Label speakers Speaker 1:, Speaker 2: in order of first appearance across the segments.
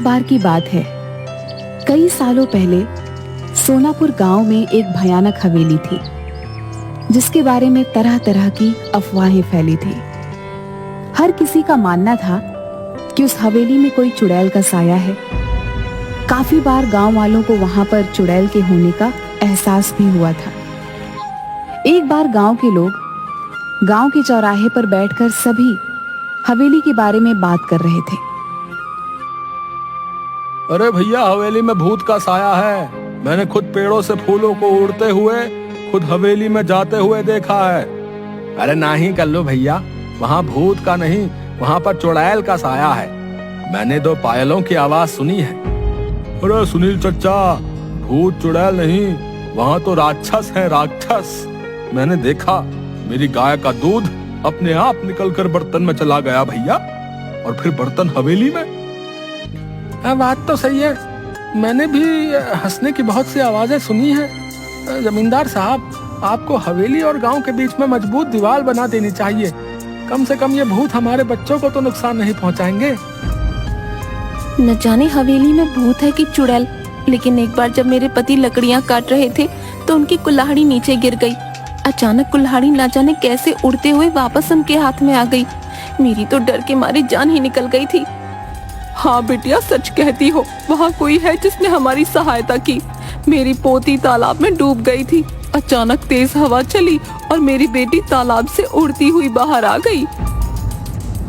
Speaker 1: बार की बात है। कई सालों पहले सोनापुर गांव में एक भयानक हवेली थी, जिसके बारे में तरह तरह की अफवाहें फैली थी। हर किसी का मानना था कि उस हवेली में कोई चुड़ैल का साया है। काफी बार गांव वालों को वहां पर चुड़ैल के होने का एहसास भी हुआ था। एक बार गांव के लोग गांव के चौराहे पर बैठकर सभी हवेली के बारे में बात कर रहे थे।
Speaker 2: अरे भैया, हवेली में भूत का साया है। मैंने खुद पेड़ों से फूलों को उड़ते हुए खुद हवेली में जाते हुए देखा है। अरे नहीं कर लो भैया, वहाँ भूत का नहीं, वहाँ पर चुड़ैल का साया है। मैंने 2 पायलों की आवाज सुनी है। अरे सुनील चच्चा, भूत चुड़ैल नहीं, वहाँ तो राक्षस है, राक्षस। मैंने देखा, मेरी गाय का दूध अपने आप निकलकर बर्तन में चला गया भैया, और फिर बर्तन हवेली में। बात तो सही है, मैंने भी हंसने की बहुत सी आवाजें सुनी हैं। जमींदार साहब, आपको हवेली और गांव के बीच में मजबूत दीवार बना देनी चाहिए। कम से कम ये भूत हमारे बच्चों को तो नुकसान नहीं पहुंचाएंगे।
Speaker 3: न जाने हवेली में भूत है कि चुड़ैल, लेकिन एक बार जब मेरे पति लकड़ियां काट रहे थे तो उनकी कुल्हाड़ी नीचे गिर गई। अचानक कुल्हाड़ी न जाने कैसे उड़ते हुए वापस उनके हाथ में आ गई। मेरी तो डर के मारे जान ही निकल गई थी। हाँ बिटिया, सच कहती हो, वहाँ कोई है जिसने हमारी सहायता की। मेरी पोती तालाब में डूब गई थी। अचानक तेज हवा चली और मेरी बेटी तालाब से उड़ती हुई बाहर आ गई।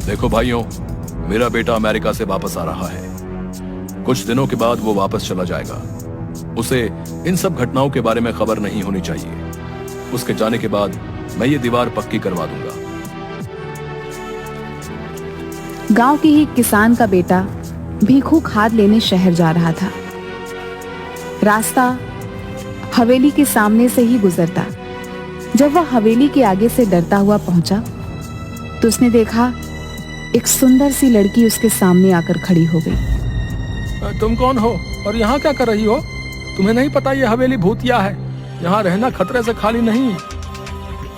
Speaker 2: देखो भाइयों, मेरा बेटा अमेरिका से वापस आ रहा है। कुछ दिनों के बाद वो वापस चला जाएगा। उसे इन सब घटनाओं के बारे में खबर नहीं होनी चाहिए। उसके जाने के बाद मैं ये दीवार पक्की करवा दूंगा।
Speaker 1: गांव के ही किसान का बेटा भीखू खाद लेने शहर जा रहा था। रास्ता हवेली के सामने से ही गुजरता। जब वह हवेली के आगे से डरता हुआ पहुंचा तो उसने देखा एक सुंदर सी लड़की उसके सामने आकर खड़ी हो गई।
Speaker 2: तुम कौन हो और यहाँ क्या कर रही हो? तुम्हें नहीं पता ये हवेली भूतिया है, यहाँ रहना खतरे से खाली नहीं।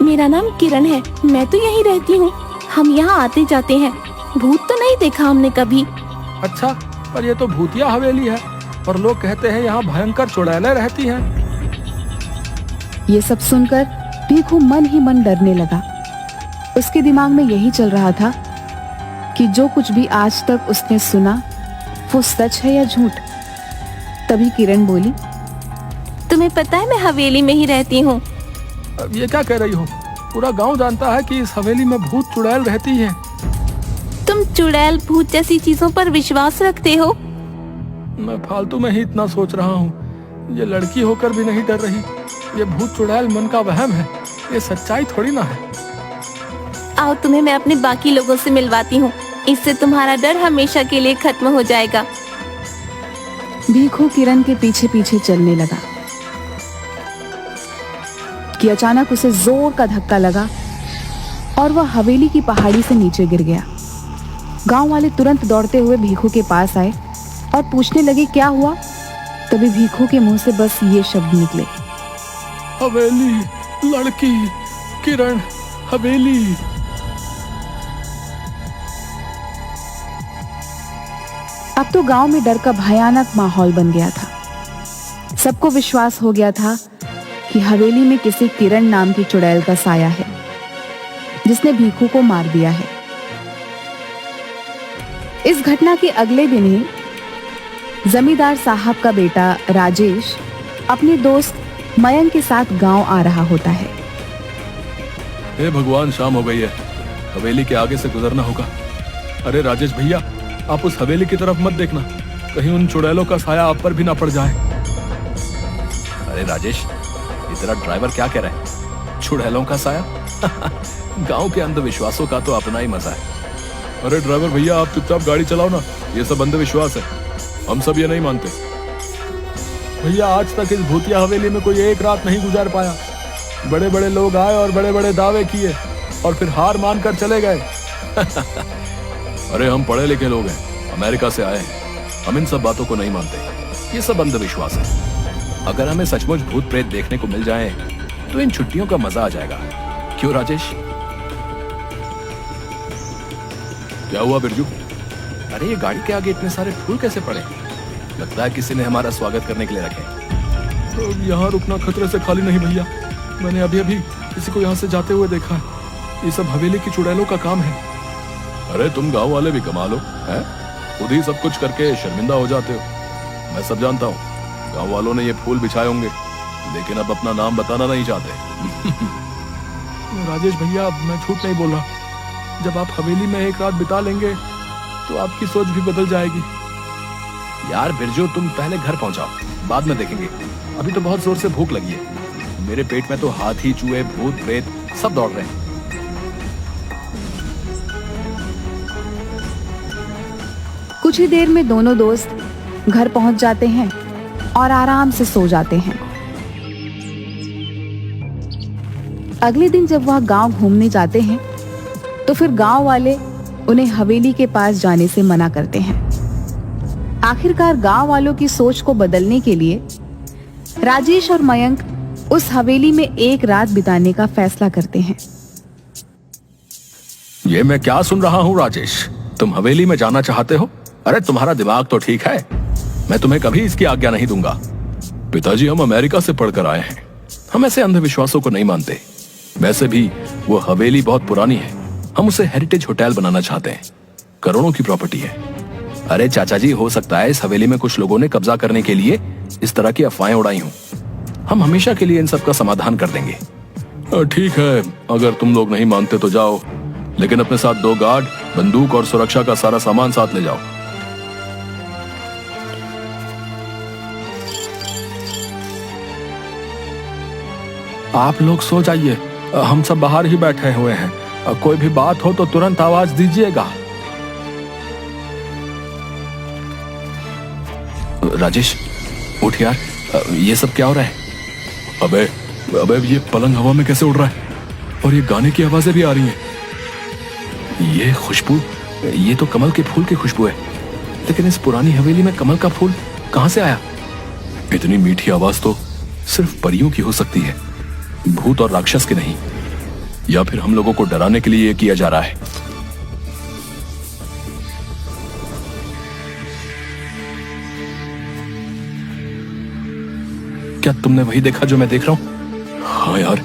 Speaker 3: मेरा नाम किरण है, मैं तो यहीं रहती हूँ। हम यहाँ आते जाते हैं, भूत तो नहीं देखा हमने कभी।
Speaker 2: अच्छा, पर ये तो भूतिया हवेली है और लोग कहते हैं यहाँ भयंकर चुड़ैलें रहती हैं।
Speaker 1: ये सब सुनकर भीखू मन ही मन डरने लगा। उसके दिमाग में यही चल रहा था कि जो कुछ भी आज तक उसने सुना वो सच है या झूठ। तभी किरण बोली,
Speaker 3: तुम्हें पता है मैं हवेली में ही रहती हूँ।
Speaker 2: अब ये क्या कह रही हो? पूरा गांव जानता है कि इस हवेली में भूत चुड़ैल रहती है।
Speaker 3: तुम चुड़ैल भूत जैसी चीजों पर विश्वास रखते हो?
Speaker 2: मैं फालतू में ही इतना सोच रहा हूँ। ये लड़की होकर भी नहीं डर रही। ये भूत चुड़ैल मन का वहम है, ये सच्चाई थोड़ी ना है।
Speaker 3: आओ, तुम्हें मैं अपने बाकी लोगों से मिलवाती हूँ, इससे तुम्हारा डर हमेशा के लिए खत्म हो जाएगा।
Speaker 1: भीखू किरण के पीछे पीछे चलने लगा कि अचानक उसे जोर का धक्का लगा और वह हवेली की पहाड़ी से नीचे गिर गया। गांव वाले तुरंत दौड़ते हुए भीखू के पास आए और पूछने लगे क्या हुआ। तभी भीखू के मुंह से बस ये शब्द निकले,
Speaker 2: हवेली, लड़की, किरण, हवेली।
Speaker 1: अब तो गांव में डर का भयानक माहौल बन गया था। सबको विश्वास हो गया था कि हवेली में किसी किरण नाम की चुड़ैल का साया है, जिसने भीखू को मार दिया है। इस घटना के अगले दिन ही जमींदार साहब का बेटा राजेश अपने दोस्त मयंक के साथ गांव आ रहा होता है।
Speaker 2: हे भगवान, शाम हो गई है, हवेली के आगे से गुजरना होगा। अरे राजेश भैया, आप उस हवेली की तरफ मत देखना, कहीं उन चुड़ैलों का साया आप पर भी ना पड़ जाए। अरे राजेश, ये तेरा ड्राइवर क्या कह रहा है? चुड़ैलों का साया? गांव के अंधविश्वासों का तो अपना ही मजा है। अरे ड्राइवर भैया, आप चुपचाप गाड़ी चलाओ ना, ये सब अंधविश्वास है, हम सब ये नहीं मानते। भैया, आज तक इस भूतिया हवेली में कोई एक रात नहीं गुजार पाया। बड़े बड़े लोग आए और बड़े बड़े दावे किए और फिर हार मानकर चले गए। अरे हम पढ़े लिखे लोग हैं, अमेरिका से आए हैं, हम इन सब बातों को नहीं मानते। ये सब अंधविश्वास है। अगर हमें सचमुच भूत प्रेत देखने को मिल जाए तो इन छुट्टियों का मजा आ जाएगा। क्यों राजेश? क्या हुआ बिरजू? अरे ये गाड़ी के आगे इतने सारे फूल कैसे पड़े? लगता है किसी ने हमारा स्वागत करने के लिए रखे। तो यहाँ रुकना खतरे से खाली नहीं भैया। मैंने अभी अभी किसी को यहाँ से जाते हुए देखा है। ये सब हवेली की चुड़ैलों का काम है। अरे तुम गांव वाले भी कमाल हो, हैं? खुद ही सब कुछ करके शर्मिंदा हो जाते हो। मैं सब जानता हूँ। गांव वालों ने ये फूल बिछाए होंगे, लेकिन अब अपना नाम बताना नहीं चाहते। राजेश भैया, मैं झूठ नहीं बोल रहा। जब आप हवेली में एक रात बिता लेंगे तो आपकी सोच भी बदल जाएगी। यार बिरजू, तुम पहले घर पहुंचाओ, बाद में देखेंगे। अभी तो बहुत जोर से भूख लगी है। मेरे पेट में तो हाथी, चूहे, भूत, प्रेत सब दौड़ रहे हैं।
Speaker 1: कुछ ही देर में दोनों दोस्त घर पहुंच जाते हैं और आराम से सो जाते हैं। अगले दिन जब वह गांव घूमने जाते हैं तो फिर गांव वाले उन्हें हवेली के पास जाने से मना करते हैं। आखिरकार गांव वालों की सोच को बदलने के लिए राजेश और मयंक उस हवेली में एक रात बिताने का फैसला करते हैं।
Speaker 2: ये मैं क्या सुन रहा हूँ राजेश? तुम हवेली में जाना चाहते हो? अरे तुम्हारा दिमाग तो ठीक है। मैं तुम्हें कभी इसकी आज्ञा नहीं दूंगा। पिताजी, हम अमेरिका से पढ़कर आए हैं। हम ऐसे अंधविश्वासों को नहीं मानते। वैसे भी वो हवेली बहुत पुरानी है। हम उसे हेरिटेज होटल बनाना चाहते हैं। करोड़ों की प्रॉपर्टी है। अरे चाचा जी, हो सकता है इस हवेली में कुछ लोगों ने कब्जा करने के लिए इस तरह की अफवाहें उड़ाई हों। हम हमेशा के लिए इन सब का समाधान कर देंगे। ठीक है, अगर तुम लोग नहीं मानते तो जाओ, लेकिन अपने साथ 2 गार्ड, बंदूक और सुरक्षा का सारा सामान साथ ले जाओ। आप लोग सो जाइए, हम सब बाहर ही बैठे हुए हैं। कोई भी बात हो तो तुरंत आवाज दीजिएगा। राजेश, उठ यार, ये सब क्या हो रहा है? अबे ये पलंग हवा में कैसे उड़ रहा है? और ये गाने की आवाजें भी आ रही हैं। ये खुशबू, ये तो कमल के फूल की खुशबू है। लेकिन इस पुरानी हवेली में कमल का फूल कहां से आया? इतनी मीठी आवाज तो सिर्फ परियों की हो सकती है, भूत और राक्षस की नहीं। या फिर हम लोगों को डराने के लिए ये किया जा रहा है। क्या तुमने वही देखा जो मैं देख रहा हूं? हाँ यार,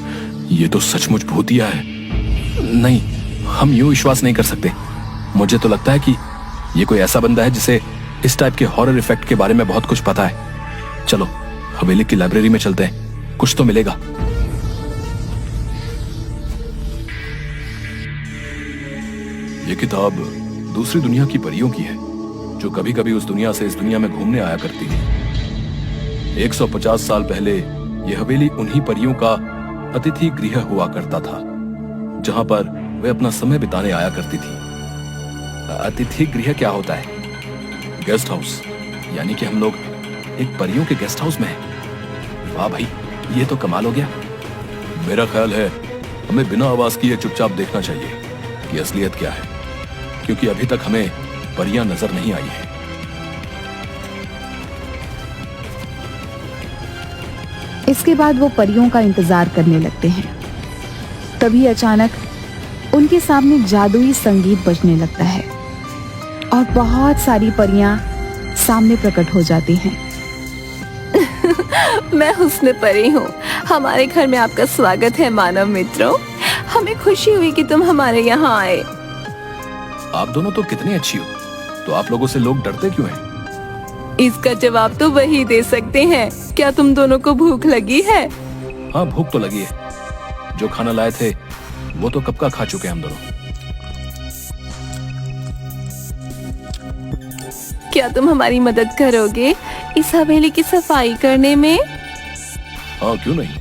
Speaker 2: ये तो सचमुच भूतिया है। नहीं, हम यूं विश्वास नहीं कर सकते। मुझे तो लगता है कि ये कोई ऐसा बंदा है जिसे इस टाइप के हॉरर इफेक्ट के बारे में बहुत कुछ पता है। चलो हवेली की लाइब्रेरी में चलते हैं, कुछ तो मिलेगा। ये किताब दूसरी दुनिया की परियों की है, जो कभी कभी उस दुनिया से इस दुनिया में घूमने आया करती थी। 150 साल पहले यह हवेली उन्हीं परियों का अतिथि गृह हुआ करता था, जहां पर वे अपना समय बिताने आया करती थी। अतिथि गृह क्या होता है? Guest house. यानी कि हम लोग एक परियों के गेस्ट हाउस में हैं। वाह भाई, ये तो कमाल हो गया। मेरा ख्याल है हमें बिना आवाज किए चुपचाप देखना चाहिए कि असलियत क्या है, क्योंकि अभी तक हमें परियां नजर नहीं आई है।
Speaker 1: इसके बाद वो परियों का इंतजार करने लगते हैं। तभी अचानक उनके सामने जादुई संगीत बजने लगता है और बहुत सारी परियां सामने प्रकट हो जाती हैं।
Speaker 3: मैं हुस्न परी हूँ। हमारे घर में आपका स्वागत है मानव मित्रों। हमें खुशी हुई कि तुम हमारे यहाँ आए।
Speaker 2: आप दोनों तो कितनी अच्छी हो, तो आप लोगों से लोग डरते क्यों हैं?
Speaker 3: इसका जवाब तो वही दे सकते हैं। क्या तुम दोनों को भूख लगी है?
Speaker 2: हाँ, भूख तो लगी है। जो खाना लाए थे वो तो कब का खा चुके हैं हम दोनों।
Speaker 3: क्या तुम हमारी मदद करोगे इस हवेली की सफाई करने में?
Speaker 2: हाँ, क्यों नहीं।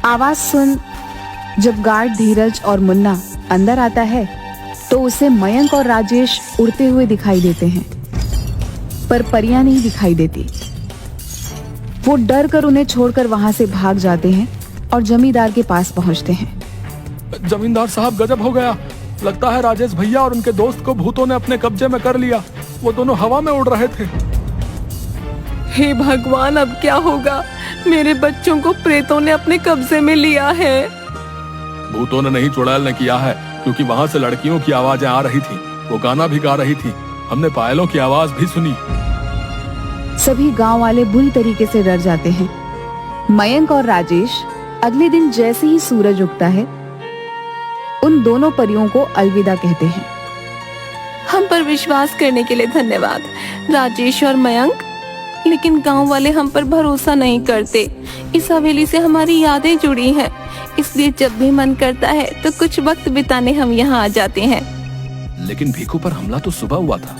Speaker 1: आवाज सुन जब गार्ड धीरज और मुन्ना अंदर आता है तो उसे मयंक और राजेश उड़ते हुए दिखाई देते हैं, पर परियां नहीं दिखाई देती। वो डर कर उन्हें छोड़कर वहां से भाग जाते हैं और जमींदार के पास पहुंचते हैं।
Speaker 2: जमींदार साहब, गजब हो गया। लगता है राजेश भैया और उनके दोस्त को भूतों ने अपने कब्जे में कर लिया। वो दोनों हवा में उड़ रहे थे।
Speaker 3: हे भगवान, अब क्या होगा? मेरे बच्चों को प्रेतों ने अपने कब्जे में लिया है।
Speaker 2: भूतों ने नहीं, चुड़ैल ने किया है। क्योंकि वहां से लड़कियों की आवाजें आ रही थी, वो गाना भी गा रही थी, हमने पायलों की आवाज भी सुनी।
Speaker 1: सभी गांव वाले बुरी तरीके से डर जाते हैं। मयंक और राजेश अगले दिन जैसे ही सूरज उगता है उन दोनों परियों को अलविदा कहते हैं।
Speaker 3: हम पर विश्वास करने के लिए धन्यवाद राजेश और मयंक, लेकिन गांव वाले हम पर भरोसा नहीं करते। इस हवेली से हमारी यादें जुड़ी हैं, इसलिए जब भी मन करता है तो कुछ वक्त बिताने हम यहाँ आ जाते हैं।
Speaker 2: लेकिन भीखू पर हमला तो सुबह हुआ था।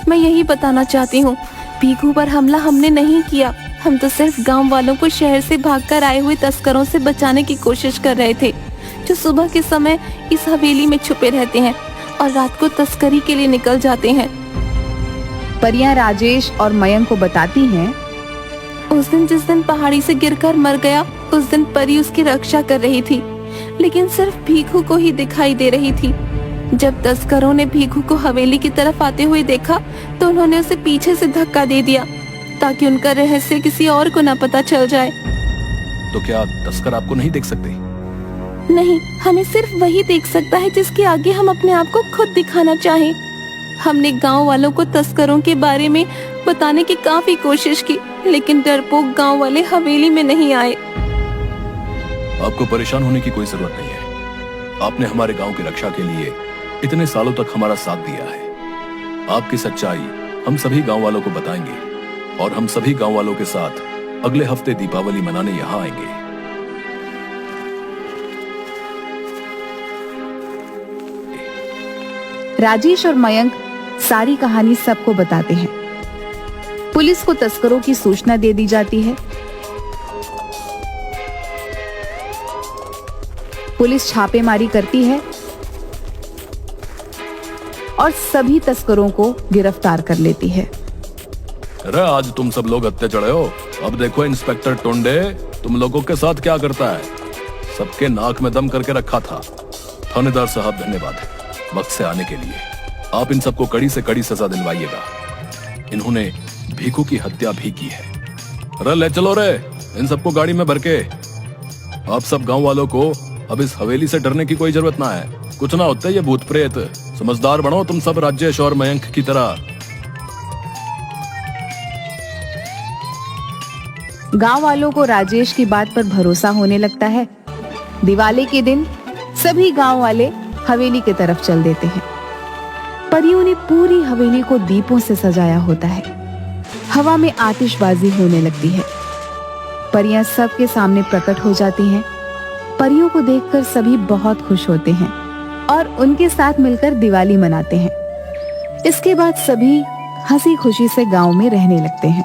Speaker 3: मैं यही बताना चाहती हूँ, भीखू पर हमला हमने नहीं किया। हम तो सिर्फ गांव वालों को शहर से भागकर आए हुए तस्करों से बचाने की कोशिश कर रहे थे, जो सुबह के समय इस हवेली में छुपे रहते हैं और रात को तस्करी के लिए निकल जाते हैं।
Speaker 1: परियां राजेश और मयंक को बताती हैं,
Speaker 3: उस दिन जिस दिन पहाड़ी से गिरकर मर गया, उस दिन परी उसकी रक्षा कर रही थी, लेकिन सिर्फ भीखू को ही दिखाई दे रही थी। जब तस्करों ने भीखू को हवेली की तरफ आते हुए देखा तो उन्होंने उसे पीछे से धक्का दे दिया ताकि उनका रहस्य किसी और को न पता चल जाए।
Speaker 2: तो क्या तस्कर आपको नहीं देख सकते?
Speaker 3: नहीं, हमें सिर्फ वही देख सकता है जिसके आगे हम अपने आप को खुद दिखाना चाहें। हमने गांव वालों को तस्करों के बारे में बताने की काफी कोशिश की, लेकिन डरपोक गांव वाले हवेली में नहीं आए।
Speaker 2: आपको परेशान होने की कोई जरूरत नहीं है। आपने हमारे गांव की रक्षा के लिए इतने सालों तक हमारा साथ दिया है। आपकी सच्चाई हम सभी गांव वालों को बताएंगे और हम सभी गांव वालों के साथ अगले हफ्ते दीपावली मनाने यहाँ आएंगे।
Speaker 1: राजेश और मयंक सारी कहानी सबको बताते हैं। पुलिस को तस्करों की सूचना दे दी जाती है। पुलिस छापेमारी करती है और सभी तस्करों को गिरफ्तार कर लेती है।
Speaker 2: अरे आज तुम सब लोग हत्या चढ़े हो। अब देखो इंस्पेक्टर टोंडे तुम लोगों के साथ क्या करता है। सबके नाक में दम करके रखा था। थानेदार साहब धन्यवाद वक्त से आने के लिए। आप इन सबको कड़ी से कड़ी सजा दिलवाइएगा। इन्होंने भीखू की हत्या भी की है। अरे ले चलो रे इन सबको गाड़ी में भर के। आप सब गांव वालों को अब इस हवेली से डरने की कोई जरूरत ना है। कुछ ना होते ये भूत प्रेत। समझदार बनो तुम सब राजेश और मयंक की तरह।
Speaker 1: गांव वालों को राजेश की बात पर भरोसा होने लगता है। दिवाली के दिन सभी गांव वाले हवेली की तरफ चल देते हैं। परियों ने पूरी हवेली को दीपों से सजाया होता है। हवा में आतिशबाजी होने लगती है। परियां सबके सामने प्रकट हो जाती हैं। परियों को देखकर सभी बहुत खुश होते हैं और उनके साथ मिलकर दिवाली मनाते हैं। इसके बाद सभी हंसी खुशी से गांव में रहने लगते हैं।